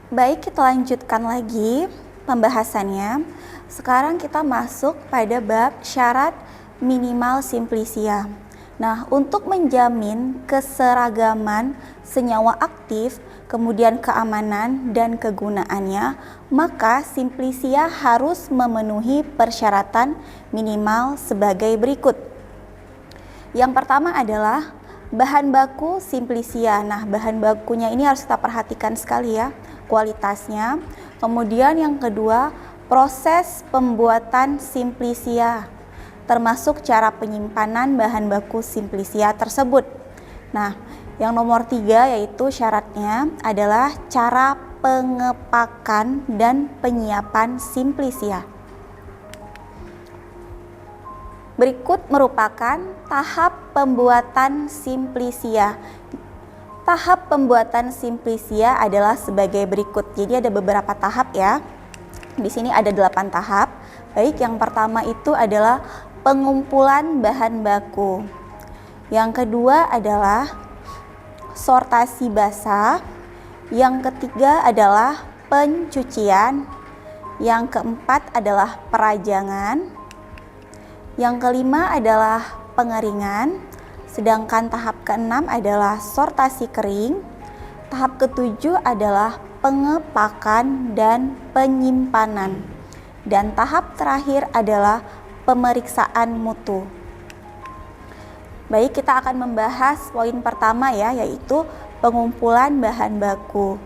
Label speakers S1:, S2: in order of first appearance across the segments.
S1: Baik, kita lanjutkan lagi pembahasannya. Sekarang kita masuk pada bab syarat minimal simplisia. Nah, untuk menjamin keseragaman senyawa aktif, kemudian keamanan dan kegunaannya, maka simplisia harus memenuhi persyaratan minimal sebagai berikut. Yang pertama adalah bahan baku simplisia. Nah, bahan bakunya ini harus kita perhatikan sekali ya, kualitasnya. Kemudian yang kedua, proses pembuatan simplisia, termasuk cara penyimpanan bahan baku simplisia tersebut. Nah, yang nomor 3 yaitu syaratnya adalah cara pengepakan dan penyiapan simplisia. Berikut merupakan tahap pembuatan simplisia. Tahap pembuatan simplisia adalah sebagai berikut. Jadi ada beberapa tahap ya. Di sini ada 8 tahap. Baik, yang pertama itu adalah pengumpulan bahan baku. Yang kedua adalah sortasi basah. Yang ketiga adalah pencucian. Yang keempat adalah perajangan. Yang kelima adalah pengeringan, sedangkan tahap keenam adalah sortasi kering, tahap ketujuh adalah pengepakan dan penyimpanan, dan tahap terakhir adalah pemeriksaan mutu. Baik, kita akan membahas poin pertama ya, yaitu pengumpulan bahan baku.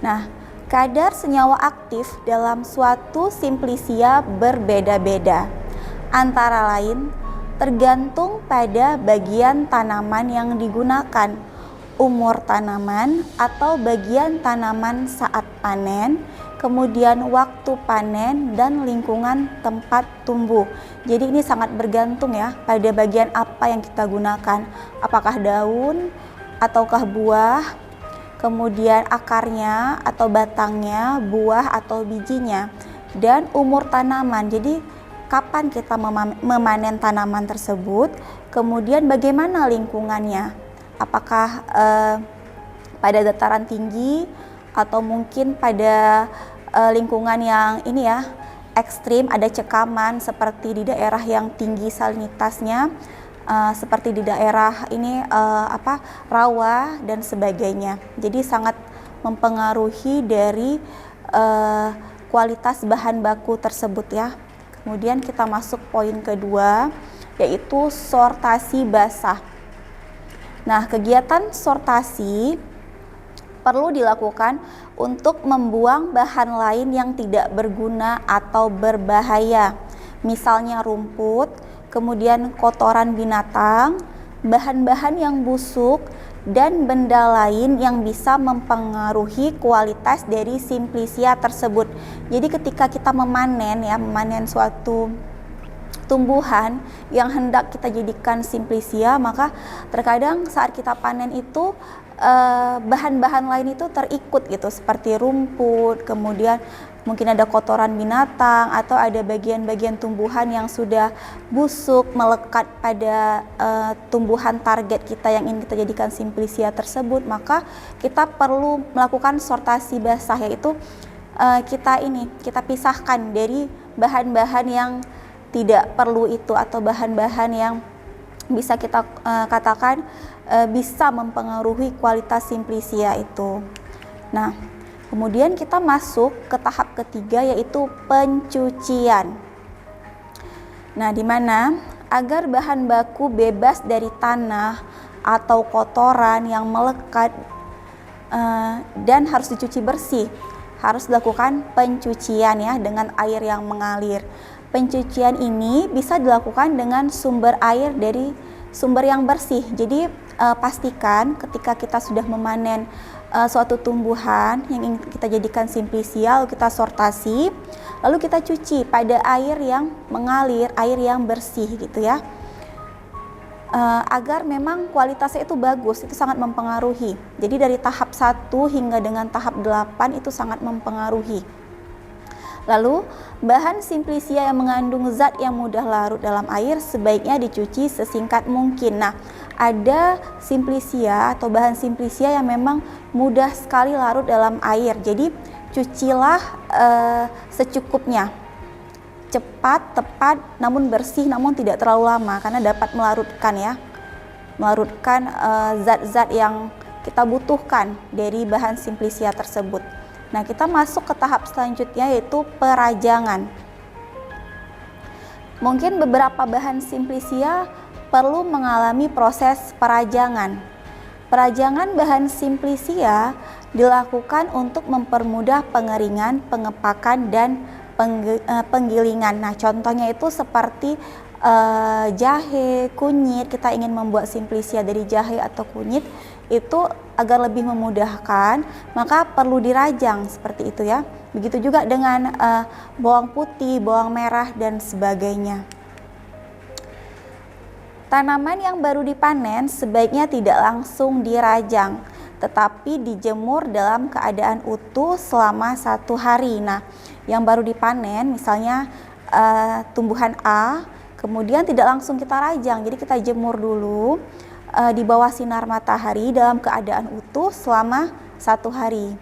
S1: Nah, kadar senyawa aktif dalam suatu simplisia berbeda-beda. Antara lain, tergantung pada bagian tanaman yang digunakan, umur tanaman atau bagian tanaman saat panen, kemudian waktu panen dan lingkungan tempat tumbuh. Jadi ini sangat bergantung ya pada bagian apa yang kita gunakan, apakah daun ataukah buah, kemudian akarnya atau batangnya, buah atau bijinya, dan umur tanaman. Jadi kapan kita memanen tanaman tersebut, kemudian bagaimana lingkungannya, apakah pada dataran tinggi atau mungkin pada lingkungan yang ini ya ekstrim, ada cekaman seperti di daerah yang tinggi salinitasnya, seperti di daerah ini rawa dan sebagainya. Jadi sangat mempengaruhi dari kualitas bahan baku tersebut ya. Kemudian kita masuk poin kedua, yaitu sortasi basah. Nah, kegiatan sortasi perlu dilakukan untuk membuang bahan lain yang tidak berguna atau berbahaya. Misalnya rumput, kemudian kotoran binatang, bahan-bahan yang busuk, dan benda lain yang bisa mempengaruhi kualitas dari simplisia tersebut. Jadi ketika kita memanen suatu tumbuhan yang hendak kita jadikan simplisia, maka terkadang saat kita panen itu bahan-bahan lain itu terikut gitu, seperti rumput, kemudian mungkin ada kotoran binatang atau ada bagian-bagian tumbuhan yang sudah busuk melekat pada tumbuhan target kita yang ingin kita jadikan simplisia tersebut. Maka kita perlu melakukan sortasi basah, yaitu kita pisahkan dari bahan-bahan yang tidak perlu itu atau bahan-bahan yang bisa kita katakan bisa mempengaruhi kualitas simplisia itu. Nah, kemudian kita masuk ke tahap ketiga, yaitu pencucian. Nah, di mana agar bahan baku bebas dari tanah atau kotoran yang melekat dan harus dicuci bersih, harus dilakukan pencucian ya dengan air yang mengalir. Pencucian ini bisa dilakukan dengan sumber air dari sumber yang bersih. Jadi pastikan ketika kita sudah memanen suatu tumbuhan yang ingin kita jadikan simplisia, lalu kita sortasi, lalu kita cuci pada air yang mengalir, air yang bersih gitu ya, agar memang kualitasnya itu bagus. Itu sangat mempengaruhi. Jadi dari tahap 1 hingga dengan tahap 8 itu sangat mempengaruhi. Lalu bahan simplisia yang mengandung zat yang mudah larut dalam air sebaiknya dicuci sesingkat mungkin. Nah, ada simplisia atau bahan simplisia yang memang mudah sekali larut dalam air. Jadi cucilah secukupnya, cepat, tepat, namun bersih, namun tidak terlalu lama karena dapat melarutkan ya, melarutkan zat-zat yang kita butuhkan dari bahan simplisia tersebut. Nah, kita masuk ke tahap selanjutnya yaitu perajangan. Mungkin beberapa bahan simplisia perlu mengalami proses perajangan. Perajangan bahan simplisia dilakukan untuk mempermudah pengeringan, pengepakan, dan penggilingan. Nah, contohnya itu seperti jahe, kunyit. Kita ingin membuat simplisia dari jahe atau kunyit, itu agar lebih memudahkan, maka perlu dirajang seperti itu ya. Begitu juga dengan bawang putih, bawang merah, dan sebagainya. Tanaman yang baru dipanen sebaiknya tidak langsung dirajang, tetapi dijemur dalam keadaan utuh selama 1 hari. Nah, yang baru dipanen misalnya tumbuhan A, kemudian tidak langsung kita rajang, jadi kita jemur dulu di bawah sinar matahari dalam keadaan utuh selama 1 hari.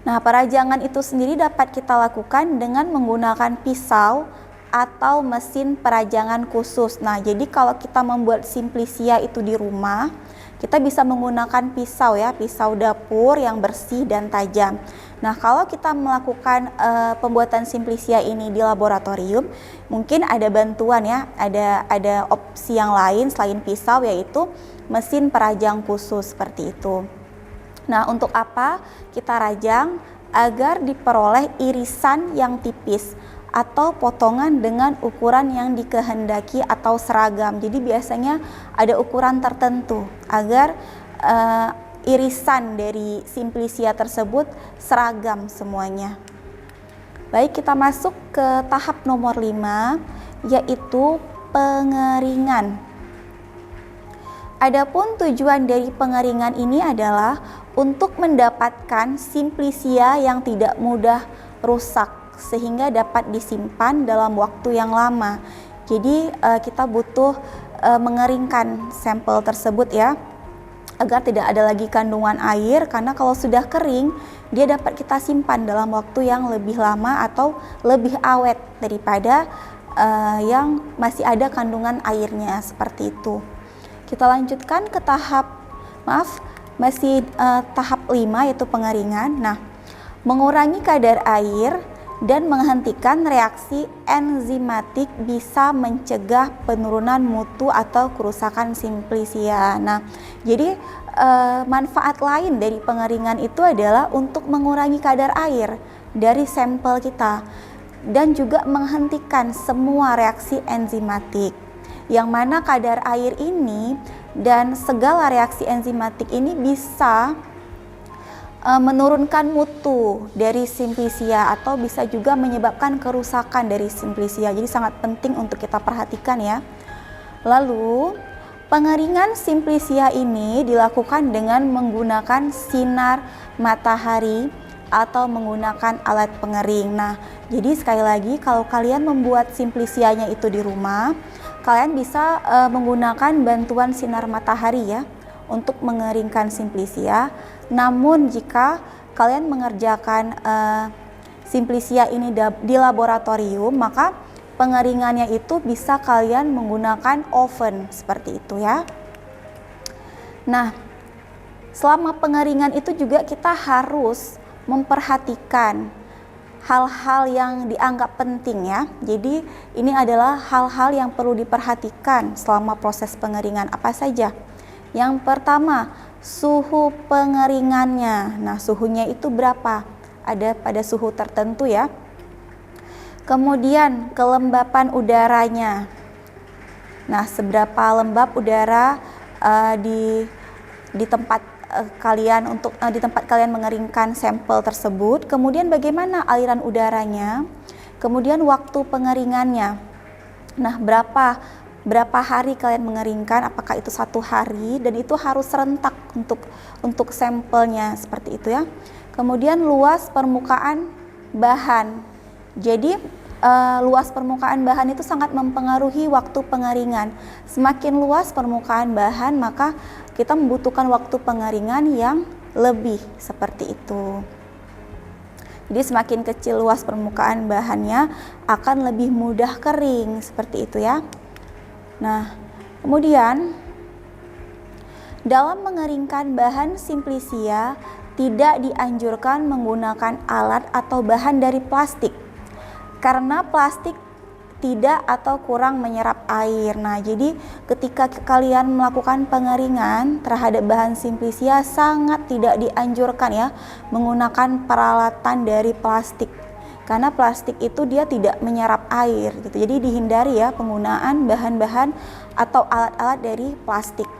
S1: Nah, perajangan itu sendiri dapat kita lakukan dengan menggunakan pisau atau mesin perajangan khusus. Nah, jadi kalau kita membuat simplisia itu di rumah, kita bisa menggunakan pisau ya, pisau dapur yang bersih dan tajam. Nah, kalau kita melakukan pembuatan simplisia ini di laboratorium, mungkin ada bantuan ya, ada opsi yang lain selain pisau, yaitu mesin perajang khusus seperti itu. Nah, untuk apa kita rajang? Agar diperoleh irisan yang tipis atau potongan dengan ukuran yang dikehendaki atau seragam. Jadi biasanya ada ukuran tertentu agar irisan dari simplisia tersebut seragam semuanya. Baik, kita masuk ke tahap nomor 5, yaitu pengeringan. Adapun tujuan dari pengeringan ini adalah untuk mendapatkan simplisia yang tidak mudah rusak sehingga dapat disimpan dalam waktu yang lama. Jadi kita butuh mengeringkan sampel tersebut ya, agar tidak ada lagi kandungan air, karena kalau sudah kering dia dapat kita simpan dalam waktu yang lebih lama atau lebih awet daripada yang masih ada kandungan airnya seperti itu. Kita lanjutkan ke tahap 5 yaitu pengeringan. Nah, mengurangi kadar air dan menghentikan reaksi enzimatik bisa mencegah penurunan mutu atau kerusakan simplisia. Nah, jadi manfaat lain dari pengeringan itu adalah untuk mengurangi kadar air dari sampel kita dan juga menghentikan semua reaksi enzimatik. Yang mana kadar air ini dan segala reaksi enzimatik ini bisa menurunkan mutu dari simplisia atau bisa juga menyebabkan kerusakan dari simplisia. Jadi sangat penting untuk kita perhatikan ya. Lalu pengeringan simplisia ini dilakukan dengan menggunakan sinar matahari atau menggunakan alat pengering. Nah, jadi sekali lagi kalau kalian membuat simplisianya itu di rumah, kalian bisa menggunakan bantuan sinar matahari ya untuk mengeringkan simplisia. Namun jika kalian mengerjakan simplisia ini di laboratorium, maka pengeringannya itu bisa kalian menggunakan oven seperti itu ya. Nah, selama pengeringan itu juga kita harus memperhatikan hal-hal yang dianggap penting ya. Jadi ini adalah hal-hal yang perlu diperhatikan selama proses pengeringan. Apa saja? Yang pertama, suhu pengeringannya. Nah, suhunya itu berapa? Ada pada suhu tertentu ya. Kemudian kelembapan udaranya. Nah, seberapa lembab udara di tempat di tempat kalian mengeringkan sampel tersebut. Kemudian bagaimana aliran udaranya, kemudian waktu pengeringannya. Nah, berapa hari kalian mengeringkan, apakah itu 1 hari, dan itu harus serentak untuk sampelnya seperti itu ya. Kemudian luas permukaan bahan. Jadi luas permukaan bahan itu sangat mempengaruhi waktu pengeringan. Semakin luas permukaan bahan, maka kita membutuhkan waktu pengeringan yang lebih seperti itu. Jadi semakin kecil luas permukaan bahannya akan lebih mudah kering, seperti itu ya. Nah, kemudian dalam mengeringkan bahan simplisia tidak dianjurkan menggunakan alat atau bahan dari plastik karena plastik tidak atau kurang menyerap air. Nah, jadi ketika kalian melakukan pengeringan terhadap bahan simplisia sangat tidak dianjurkan ya menggunakan peralatan dari plastik. Karena plastik itu dia tidak menyerap air gitu. Jadi dihindari ya penggunaan bahan-bahan atau alat-alat dari plastik.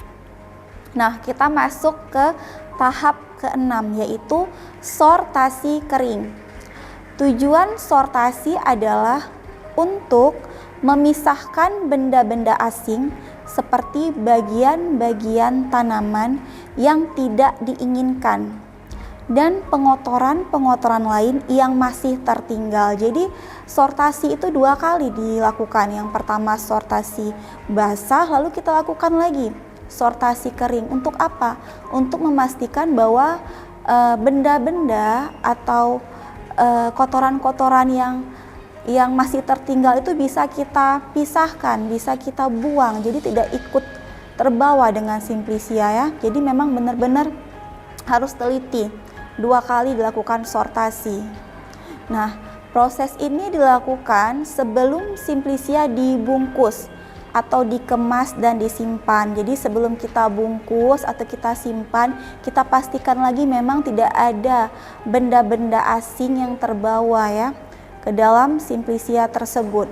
S1: Nah, kita masuk ke tahap ke-6 yaitu sortasi kering. Tujuan sortasi adalah untuk memisahkan benda-benda asing seperti bagian-bagian tanaman yang tidak diinginkan dan pengotoran-pengotoran lain yang masih tertinggal. Jadi sortasi itu 2 kali dilakukan. Yang pertama sortasi basah, lalu kita lakukan lagi sortasi kering. Untuk apa? Untuk memastikan bahwa benda-benda atau kotoran-kotoran yang masih tertinggal itu bisa kita pisahkan, bisa kita buang, jadi tidak ikut terbawa dengan simplisia ya. Jadi memang benar-benar harus teliti 2 kali dilakukan sortasi. Nah, proses ini dilakukan sebelum simplisia dibungkus atau dikemas dan disimpan. Jadi sebelum kita bungkus atau kita simpan, kita pastikan lagi memang tidak ada benda-benda asing yang terbawa ya ke dalam simplisia tersebut.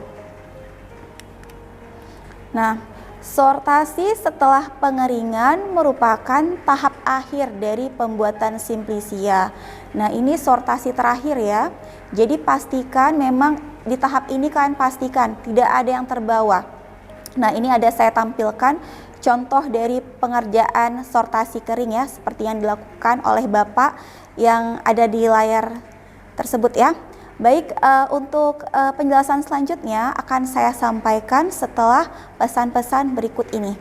S1: Nah, sortasi setelah pengeringan merupakan tahap akhir dari pembuatan simplisia. Nah, ini sortasi terakhir ya. Jadi pastikan memang di tahap ini kalian pastikan tidak ada yang terbawa. Nah, ini ada saya tampilkan contoh dari pengerjaan sortasi kering ya, seperti yang dilakukan oleh Bapak yang ada di layar tersebut ya. Baik, untuk penjelasan selanjutnya akan saya sampaikan setelah pesan-pesan berikut ini.